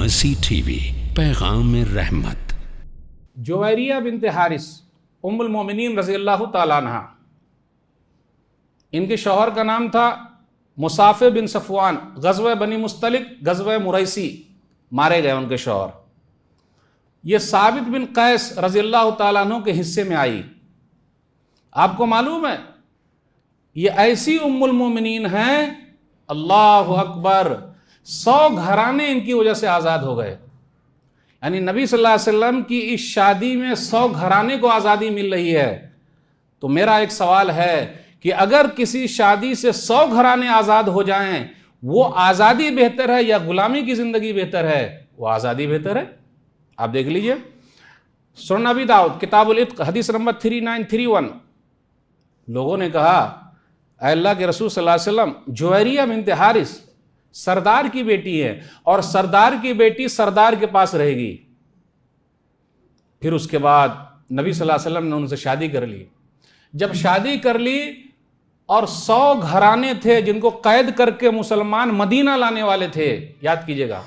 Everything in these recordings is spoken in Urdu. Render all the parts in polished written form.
مرسی ٹی وی، پیغام رحمت۔ جویریہ بنت حارث ام المومنین رضی اللہ تعالیٰ عنہ، ان کے شوہر کا نام تھا مصافح بن صفوان۔ غزوہ بنی مستلق، غزوہ مریسی مارے گئے ان کے شوہر۔ یہ ثابت بن قیس رضی اللہ تعالیٰ عنہ کے حصے میں آئی۔ آپ کو معلوم ہے یہ ایسی ام المومنین ہیں، اللہ اکبر، 100 گھرانے ان کی وجہ سے آزاد ہو گئے۔ یعنی نبی صلی اللہ علیہ وسلم کی اس شادی میں 100 گھرانے کو آزادی مل رہی ہے۔ تو میرا ایک سوال ہے کہ اگر کسی شادی سے 100 گھرانے آزاد ہو جائیں، وہ آزادی بہتر ہے یا غلامی کی زندگی بہتر ہے؟ وہ آزادی بہتر ہے۔ آپ دیکھ لیجئے سنن ابی داؤد کتاب العتق حدیث نمبر 3931۔ لوگوں نے کہا اے اللہ کے رسول صلی اللہ علیہ وسلم، جویریہ بنت حارث سردار کی بیٹی ہے اور سردار کی بیٹی سردار کے پاس رہے گی۔ پھر اس کے بعد نبی صلی اللہ علیہ وسلم نے ان سے شادی کر لی۔ جب شادی کر لی اور 100 گھرانے تھے جن کو قید کر کے مسلمان مدینہ لانے والے تھے، یاد کیجئے گا،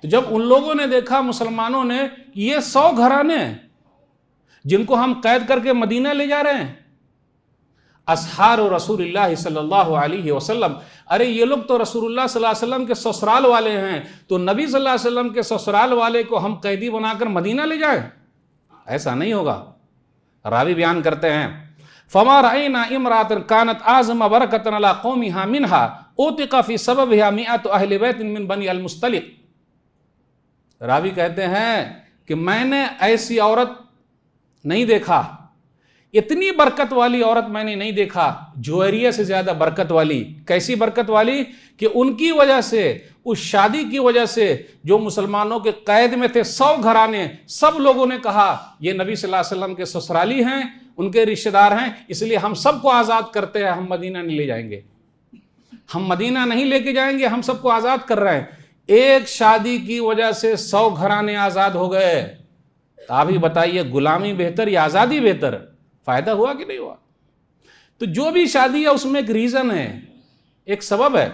تو جب ان لوگوں نے دیکھا مسلمانوں نے کہ یہ 100 گھرانے ہیں جن کو ہم قید کر کے مدینہ لے جا رہے ہیں، اصحار رسول اللہ صلی اللہ علیہ وسلم، ارے یہ لوگ تو رسول اللہ صلی اللہ علیہ وسلم کے سسرال والے ہیں، تو نبی صلی اللہ علیہ وسلم کے سسرال والے کو ہم قیدی بنا کر مدینہ لے جائیں؟ ایسا نہیں ہوگا۔ راوی بیان کرتے ہیں فما رأینا امرأة كانت اعظم برکۃ علی قومها منها اعتق فی سببها 100 اہل بیت من بنی المستلق۔ راوی کہتے ہیں کہ میں نے ایسی عورت نہیں دیکھا، اتنی برکت والی عورت میں نے نہیں دیکھا، جویریہ سے زیادہ برکت والی۔ کیسی برکت والی کہ ان کی وجہ سے، اس شادی کی وجہ سے جو مسلمانوں کے قید میں تھے 100 گھرانے، سب لوگوں نے کہا یہ نبی صلی اللہ علیہ وسلم کے سسرالی ہیں، ان کے رشتہ دار ہیں، اس لیے ہم سب کو آزاد کرتے ہیں، ہم مدینہ نہیں لے جائیں گے، ہم مدینہ نہیں لے کے جائیں گے، ہم سب کو آزاد کر رہے ہیں۔ ایک شادی کی وجہ سے 100 گھرانے آزاد ہو گئے۔ تو آپ ہی بتائیے غلامی بہتر یا آزادی بہتر؟ فائدہ ہوا کہ نہیں ہوا؟ تو جو بھی شادی ہے اس میں ایک ریزن ہے، ایک سبب ہے۔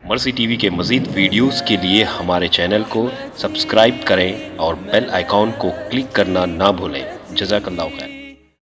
مرسی ٹی وی کے مزید ویڈیوز کے لیے ہمارے چینل کو سبسکرائب کریں اور بیل آئیکن کو کلک کرنا نہ بھولیں۔ جزاک اللہ خیر۔